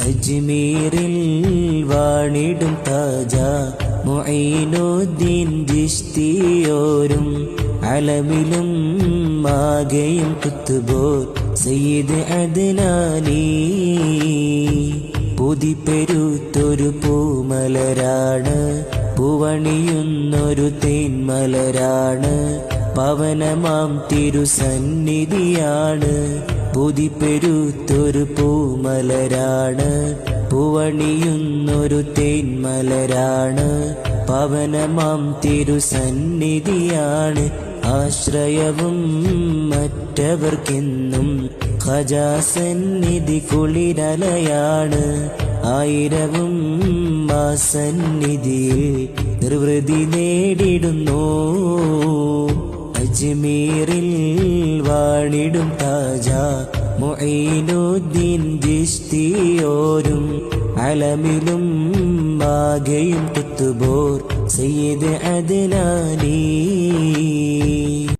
അജ്മീറിൽ വാണിടും താജ മുഈനുദ്ദീൻ ചിശ്തിയോരും അലമിലും ആകെയും കുത്തുബോർ സയ്യിദ് അദ്നാനി പുതിപ്പെരുത്തൊരു പൂമലരാണ് പൂവണിയുന്നൊരു തേന്മലരാണ് പവനമാം തിരുസന്നിധിയാണ് പുതിപ്പെരുത്തൊരു പൂമലരാണ് പൂവണിയുന്നൊരു തേന്മലരാണ് പവനമാം തിരുസന്നിധിയാണ് ആശ്രയവും മറ്റവർക്കെന്നും ഖജാസന്നിധി കുളിരലയാണ് ആയിരവും ആ സന്നിധിയിൽ നിർവൃതി നേടിടുന്നു അജ്മീറിൽ വാണിടും താജ മുഈനുദ്ദീൻ ചിശ്തിയോരും അലമിലും ആകെയും കുത്തുബോർ സയ്യിദ് അദ്നാനി.